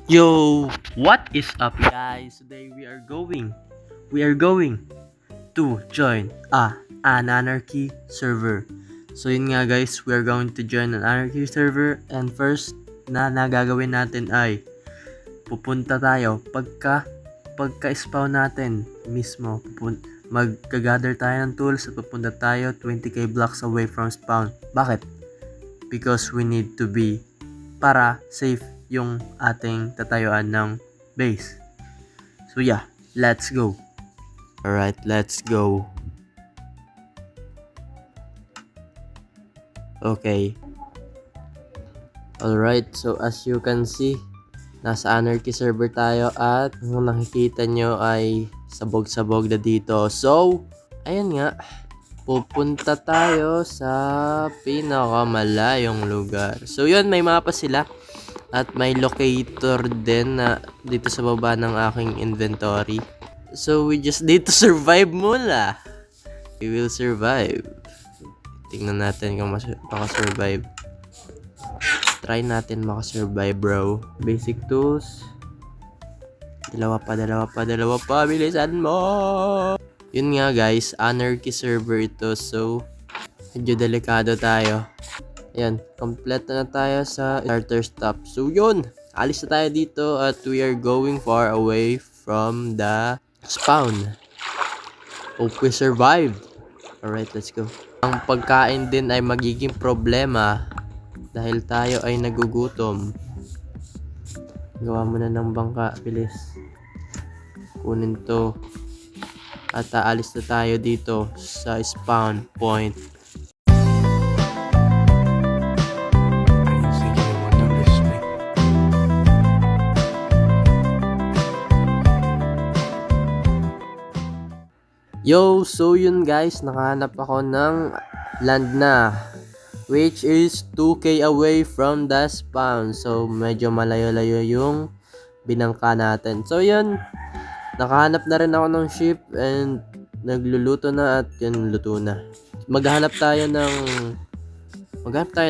Yo, what is up guys? Today we are going to join an anarchy server. So yun nga guys, we are going to join an anarchy server, and first na nagagawin natin ay pupunta tayo pagka-spawn natin mismo. Magka-gather tayo ng tools at pupunta tayo 20k blocks away from spawn. Bakit? Because we need to be para safe yung ating tatayuan ng base. So yeah, let's go. Alright, let's go. Okay. Alright, so as you can see, nasa anarchy server tayo at kung nakikita nyo ay sabog-sabog na dito. So, ayan nga, pupunta tayo sa pinakamalayong lugar. So yun, may mapa sila at may locator din na dito sa baba ng aking inventory. So we just need to survive muna. We will survive. Tingnan natin kung makasurvive. Try natin makasurvive, bro. Basic tools. Dalawa pa. Bilisan mo! Yun nga guys, anarchy server ito. So, medyo delikado tayo. Ayan, kompleto na tayo sa starter stop. So yun, alis na tayo dito at we are going far away from the spawn. Hope we survived. Alright, let's go. Ang pagkain din ay magiging problema dahil tayo ay nagugutom. Gawa mo na ng bangka, bilis. Kunin to. At aalis na tayo dito sa spawn point. Yo, so yun guys, nakahanap ako ng land na, which is 2k away from the spawn. So medyo malayo-layo yung binangka natin. So yun, nakahanap na rin ako ng ship and nagluluto na at yun, luto na. Maghanap tayo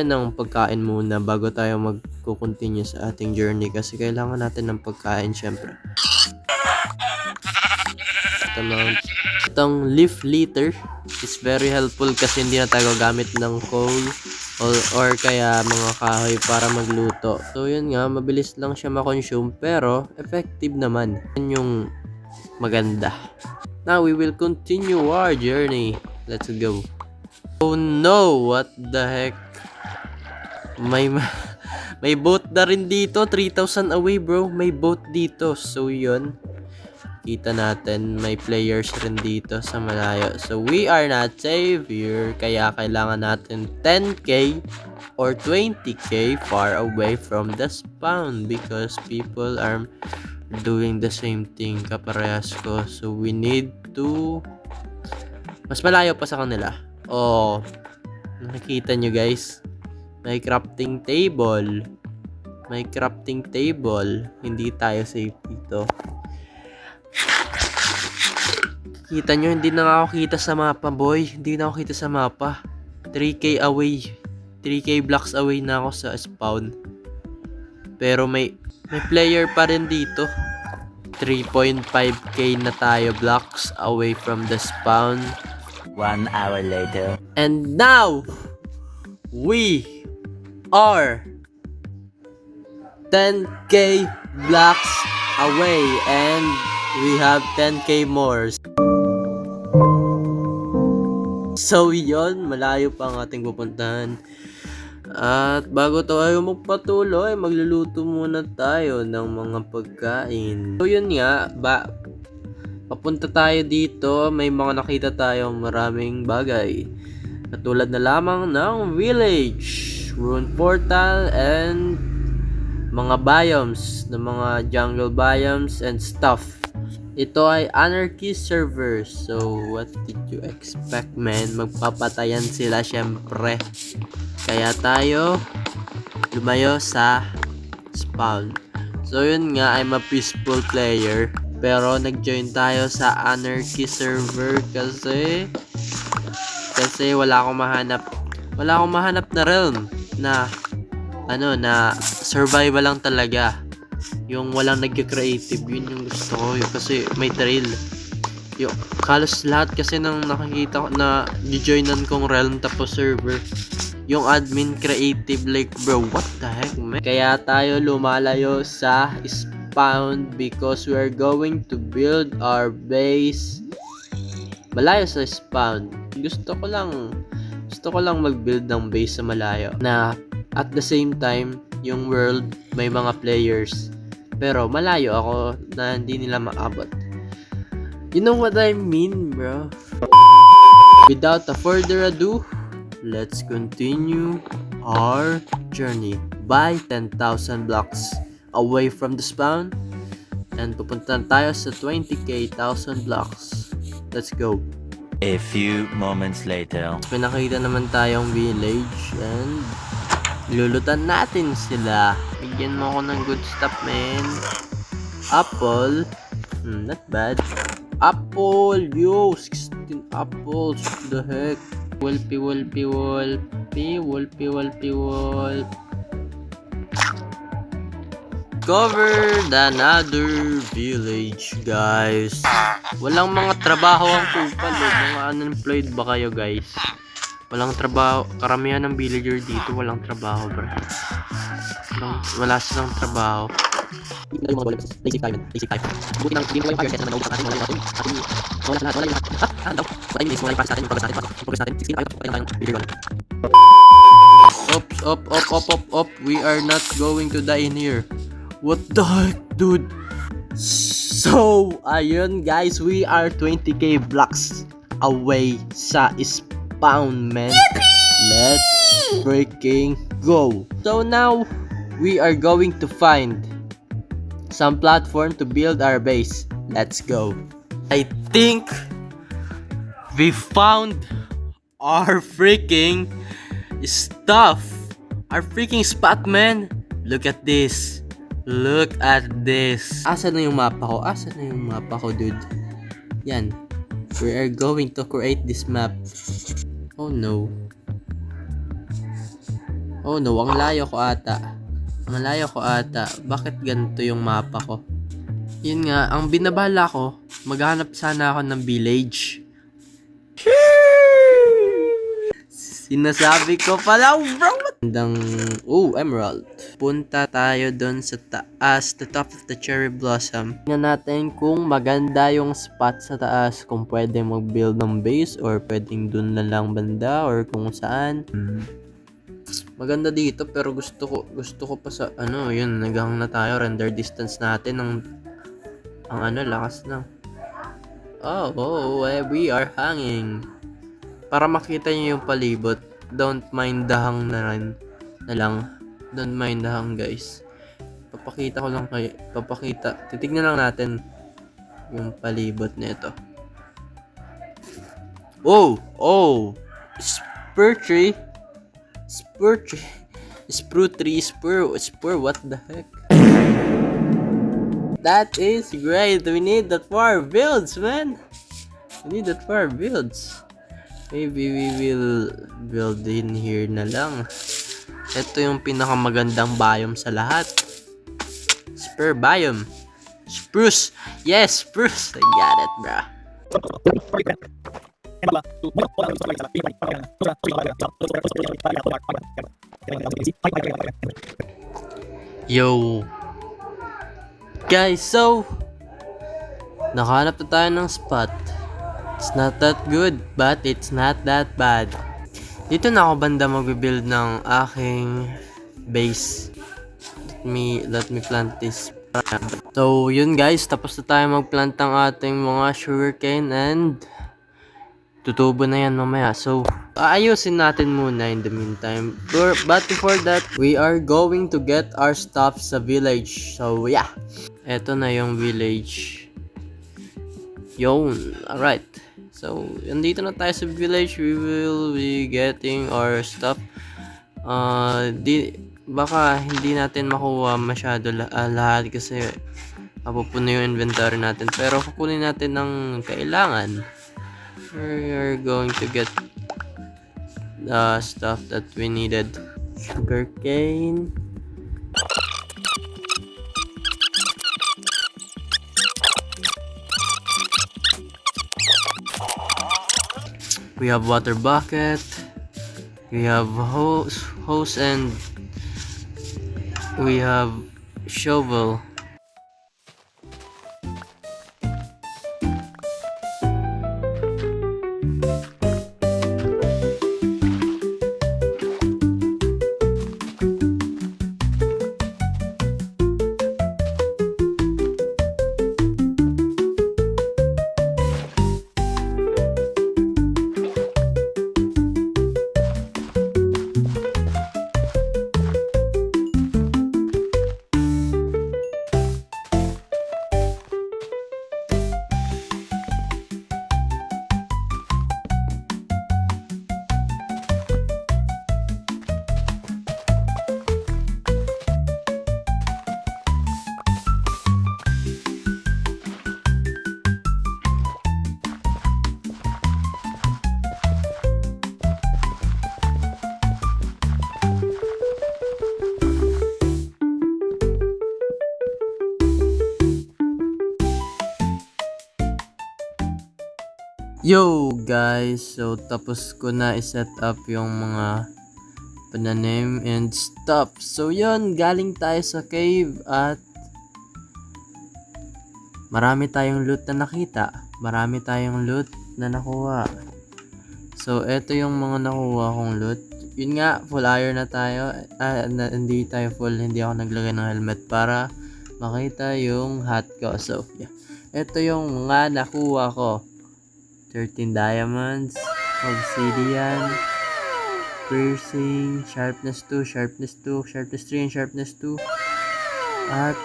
ng pagkain muna bago tayo magko-continue sa ating journey kasi kailangan natin ng pagkain syempre. Itong leaf litter is very helpful kasi hindi na tayo gamit ng coal or kaya mga kahoy para magluto. So yun nga, mabilis lang siya ma-consume pero effective naman. Yan yung maganda. Now we will continue our journey. Let's go. Oh no, what the heck? May boat na rin dito, 3,000 away bro. May boat dito. So yun, kita natin may players rin dito sa malayo. So we are not safe here, kaya kailangan natin 10k or 20k far away from the spawn because people are doing the same thing kaparehas ko. So we need to mas malayo pa sa kanila. Oh, nakikita nyo guys, may crafting table. Hindi tayo safe dito. Kita nyo, hindi na ako kita sa mapa, boy. Hindi na ako kita sa mapa. 3k away. 3k blocks away na ako sa spawn. Pero may player pa rin dito. 3.5k na tayo blocks away from the spawn. 1 hour later. And now, we are 10k blocks away and we have 10k more. So yun, malayo pa ang ating pupuntahan. At bago tayo magpatuloy, magluluto muna tayo ng mga pagkain. So yun nga, papunta tayo dito, may mga nakita tayong maraming bagay. Katulad na lamang ng village, rune portal, and mga biomes, ng mga jungle biomes and stuff. Ito ay anarchy server. So, what did you expect, man? Magpapatayan sila, syempre. Kaya tayo lumayo sa spawn. So, yun nga, I'm a peaceful player. Pero, nag-join tayo sa anarchy server kasi wala akong mahanap na realm na survival lang talaga. Yung walang nagka-creative, yun yung gusto ko. Yung kasi may trail. Yung halos lahat kasi nang nakikita ko na di-joinan kong realm tapos server, yung admin creative, like bro, what the heck man. Kaya tayo lumalayo sa spawn because we are going to build our base malayo sa spawn. Gusto ko lang mag-build ng base sa malayo na at the same time yung world may mga players pero malayo ako na hindi nila maabot. You know what I mean, bro? Without a further ado, let's continue our journey by 10,000 blocks away from the spawn and pupunta tayo sa 20k 1,000 blocks. Let's go. A few moments later. Pinakita naman tayong village and lulutan natin sila. Bigyan mo ako ng good stuff, man. Apple. Not bad. Apple, yo, 16 apples. What the heck? Wolpy. Covered another village, guys. Walang mga trabaho ang kupal, mga unemployed ba kayo, guys? Walang trabaho. Karamihan ng villager dito walang trabaho, bro. Wala silang trabaho. Hindi mo mga basic time. Buti nang hindi mo yung fire set na naubos natin wala yung wala yung small pass natin yung progress natin 16 tayo villager. Op. We are not going to die in here. What the heck, dude? So, ayun guys, we are 20k blocks away sa spawn, man. Let's freaking go. So now, we are going to find some platform to build our base. Let's go. I think we found our freaking stuff. Our freaking spot, man. Look at this. Asan na yung mapa ko, dude? Yan. We are going to create this map. Oh no. Ang layo ko ata. Bakit ganito yung mapa ko? Yun nga, ang binabala ko, maghanap sana ako ng village. Sinasabi ko pala, bro. Emerald. Punta tayo doon sa taas, the top of the cherry blossom. Tingnan natin kung maganda yung spot sa taas, kung pwede mag-build ng base or pwedeng doon na lang banda or kung saan. Maganda dito pero gusto ko pa sa yun, naghang na tayo, render distance natin ang lakas na. We are hanging. Para makita niyo yung palibot, don't mind the hang na lang. Don't mind the hang, guys. Titignan lang natin yung palibot nito. Spur tree, what the heck? That is great. We need that for our builds, man. Maybe we will build in here na lang. Ito yung pinakamagandang biome sa lahat. Spur biome. Spruce. Yes, spruce. I got it, bro. Yo. Guys, so nakahanap na tayo ng spot. It's not that good, but it's not that bad. Dito na ako banda mag-build ng aking base. Let me plant this. So, yun guys, tapos na tayo mag-plant ng ating mga sugarcane and tutubo na yan mamaya. So, aayusin natin muna in the meantime. But before that, we are going to get our stuff sa village. So, yeah. Eto na yung village. Yun. Alright. So, andito na tayo sa village. We will be getting our stuff. Baka hindi natin makuha masyado lahat kasi mapupuno yung inventory natin. Pero kukunin natin ng kailangan. We are going to get the stuff that we needed. Sugarcane. We have water bucket. We have hose and we have shovel. Yo guys, so tapos ko na i-set up yung mga pananim and stuff. So yun, galing tayo sa cave at marami tayong loot na nakita. Marami tayong loot na nakuha. So eto yung mga nakuha kong loot. Yun nga, full iron na tayo. Hindi tayo full, hindi ako naglagay ng helmet para makita yung hat ko. So yeah, eto yung mga nakuha ko. 13 diamonds, obsidian, piercing, sharpness 2, sharpness 2, sharpness 3, and sharpness 2. At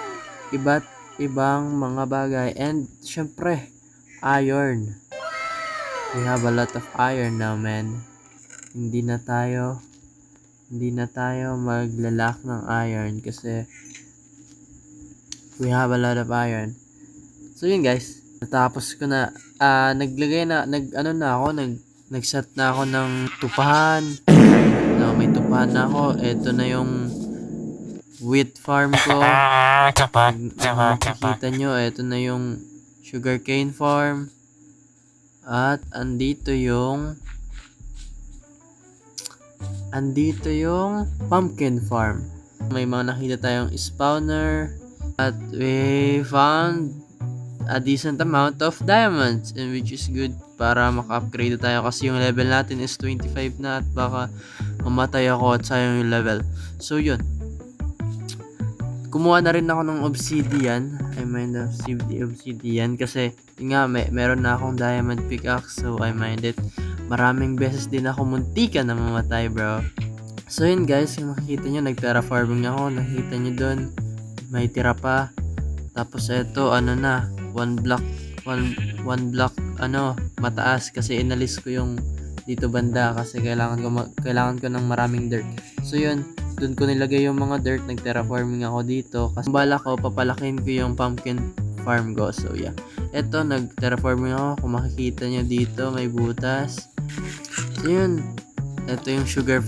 iba't ibang mga bagay. And syempre, iron. We have a lot of iron now, man. Hindi na tayo maglalak ng iron kasi we have a lot of iron. So yun guys, natapos ko na nag-set na ako ng tupahan. No, may tupahan na ako. Ito na yung wheat farm ko. Makikita nyo, ito na yung sugarcane farm. At andito yung pumpkin farm. May mga nakita tayong spawner. At we found a decent amount of diamonds, and which is good para maka-upgrade tayo kasi yung level natin is 25 na at baka mamatay ako at sayang yung level. So yun, kumuha na rin ako ng obsidian. I mined obsidian kasi yun nga, meron na akong diamond pickaxe, so I mined it. Maraming beses din ako muntika na mamatay, bro. So yun guys, yung makikita nyo, nag-terraforming ako. Nakita nyo dun, may tira pa. Tapos ito, one block mataas kasi inalis ko yung dito banda kasi kailangan ko ng maraming dirt. So yun, dun ko nilagay yung mga dirt, nag-terraforming ako dito kasi bala ko papalakin ko yung pumpkin farm ko. So yeah, eto nag-terraforming ako. Kung makikita nyo dito, may butas. So yun, eto yung sugar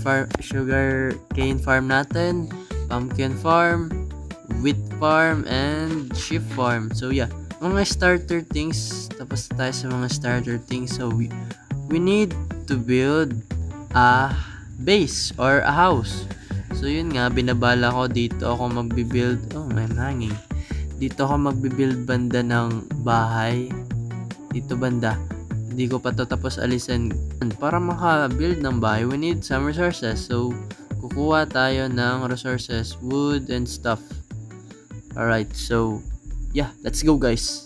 cane farm natin, pumpkin farm, wheat farm, and sheep farm. So yeah, mga starter things. Tapos tayo sa mga starter things. So we need to build a base or a house. So yun nga, binabala ko dito ako magbi-build. Oh, may hanging. Dito ako magbi-build banda ng bahay. Dito banda. Hindi ko pa to tapos alisan. Para maka-build ng bahay, we need some resources. So kukuha tayo ng resources, wood and stuff. Alright, so yeah, let's go guys.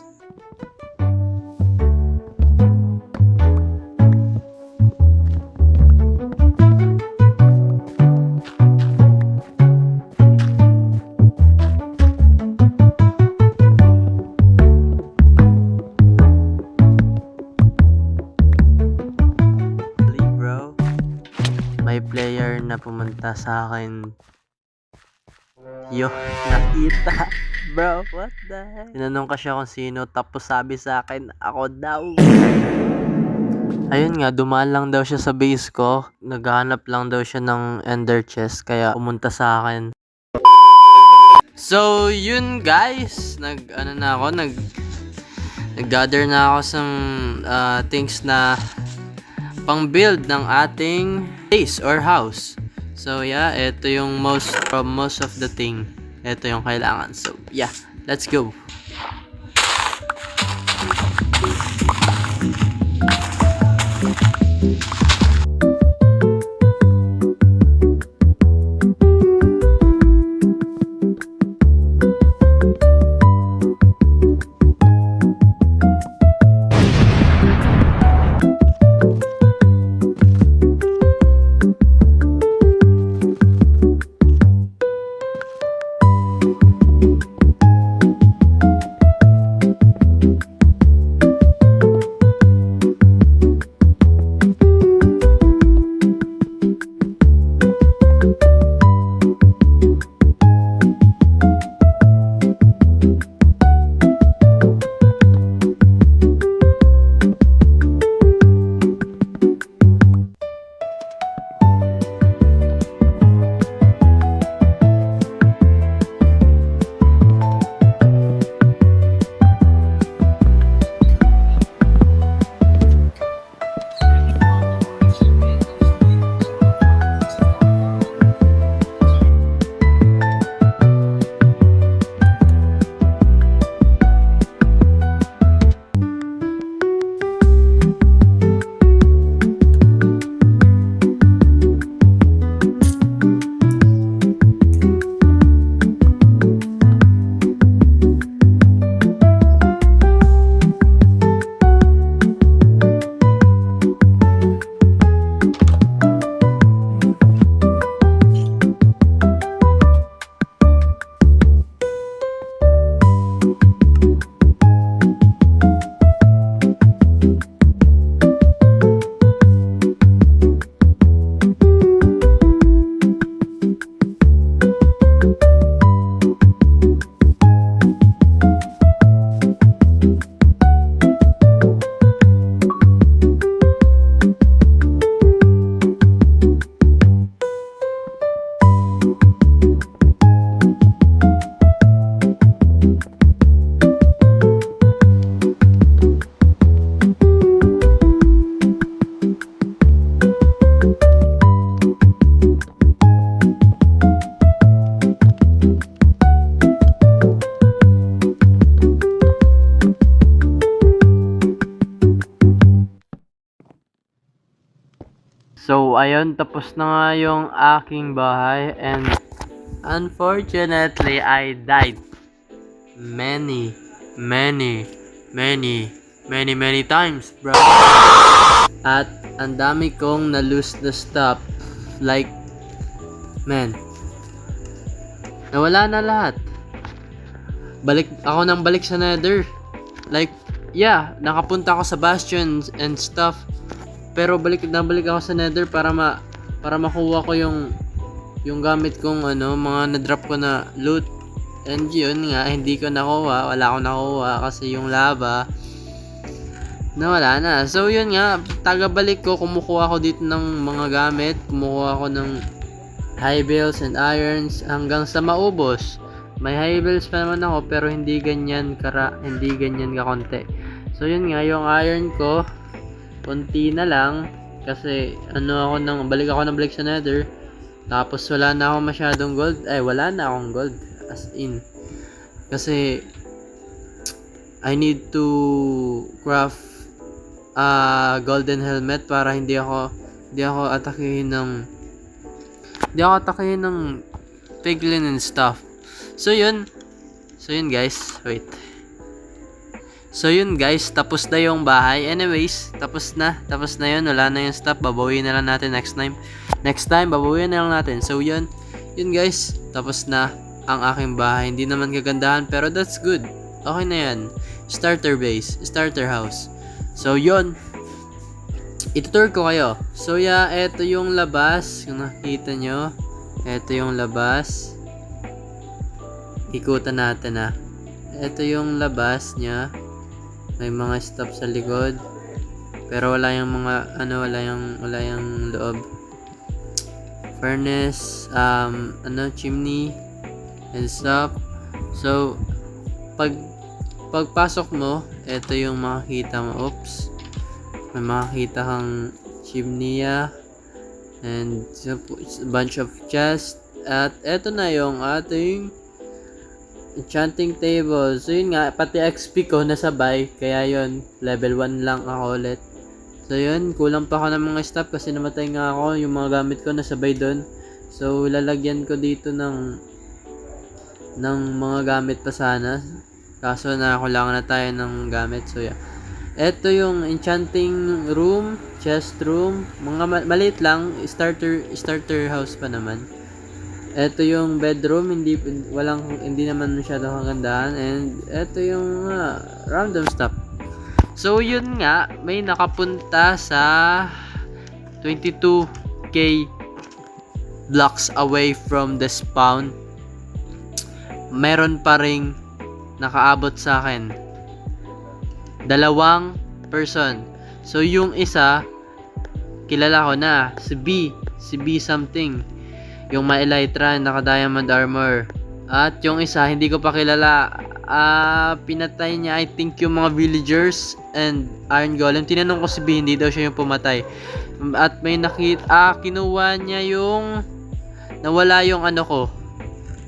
Bro, may player na pumunta sa akin. Yo, nakita. Bro, what the heck? Tinanong ko siya kung sino, tapos sabi sa akin, ako daw. Ayun nga, dumaan lang daw siya sa base ko. Naghahanap lang daw siya ng ender chest, kaya pumunta sa akin. So, yun guys. Nag-gather na ako some things na pang-build ng ating base or house. So yeah, ito yung most of the thing. Ito yung kailangan. So yeah, let's go. So, ayun, tapos na nga yung aking bahay and unfortunately, I died many times, bro. At ang dami kong na-lose na stuff. Like, man, nawala na lahat. Balik sa Nether. Like, yeah, nakapunta ako sa bastions and stuff. Pero balik ako sa Nether para makuha ko yung gamit kong mga na-drop ko na loot. And yun nga, hindi ko nakuha, wala akong nakuha kasi yung lava nawala na. So yun nga, tagabalik ko, kumukuha ko dito ng mga gamit, kumukuha ko ng high bales and irons hanggang sa maubos. May high bales pa naman ako pero hindi ganyan kakonti. So yun nga, yung iron ko konti na lang kasi balik ako sa Nether. Tapos wala na akong masyadong gold. Wala na akong gold as in. Kasi I need to craft golden helmet para hindi ako atakihin ng piglin and stuff. So yun guys, wait. So yun guys, tapos na yung bahay. Anyways, tapos na yun. Wala na yung stuff. Babawiin na lang natin next time. Babawiin na lang natin. So yun guys, tapos na ang aking bahay. Hindi naman kagandahan pero that's good. Okay na yan. Starter base, starter house. So yun, itutur ko kayo. So yeah, eto yung labas. Kung nakikita nyo, eto yung labas. Ikutan natin Eto yung labas nya. May mga stuff sa likod. Pero wala yung mga wala yung loob. Furnace, chimney and stuff. So pagpasok mo, ito yung makikita mo. Oops. May makikita kang chimnea, and a bunch of chests. At eto na yung ating enchanting table. So yun nga, pati XP ko nasabay, kaya yun, level 1 lang ako ulit. So yun, kulang pa ako ng mga stuff kasi namatay nga ako, yung mga gamit ko nasabay doon. So lalagyan ko dito ng mga gamit pa sana. Kaso nakakulangan na tayo ng gamit. So yeah. Ito yung enchanting room, chest room, mga maliit lang, starter house pa naman. Ito yung bedroom, hindi naman masyado kagandahan, and ito yung random stuff. So yun nga, may nakapunta sa 22k blocks away from the spawn. Meron pa ring nakaabot sa akin 2 person. So yung isa kilala ko na, si B something, yung may elytra, naka diamond armor. At yung isa hindi ko pa kilala, pinatay niya I think yung mga villagers and iron golem. Tinanong ko si B, hindi daw siya yung pumatay. At may kinuha niya yung nawala yung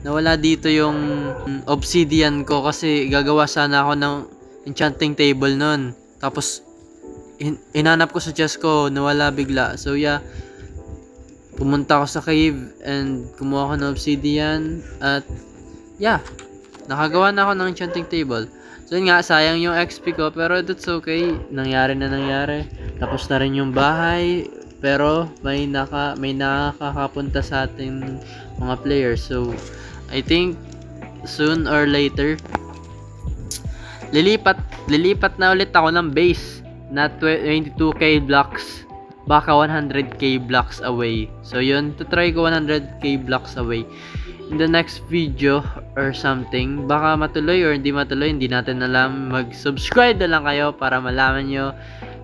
nawala dito yung obsidian ko kasi gagawa sana ako ng enchanting table nun. Tapos hinanap ko sa chest ko, nawala bigla. So yeah, pumunta ako sa cave and kumuha ako ng obsidian at yeah, nakagawa na ako ng enchanting table. So yun nga, sayang yung XP ko pero that's okay. Nangyari. Tapos na rin yung bahay pero may nakakapunta sa ating mga players. So I think soon or later lilipat na ulit ako ng base na 22k blocks, baka 100k blocks away. So yun, try ko 100k blocks away in the next video or something. Baka matuloy or hindi matuloy, hindi natin alam. Mag-subscribe na lang kayo para malaman nyo.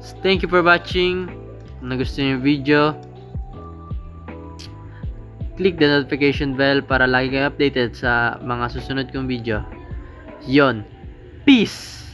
So, thank you for watching. Kung nagustuhan yung video, click the notification bell para lagi kayo updated sa mga susunod kong video. Yon, peace!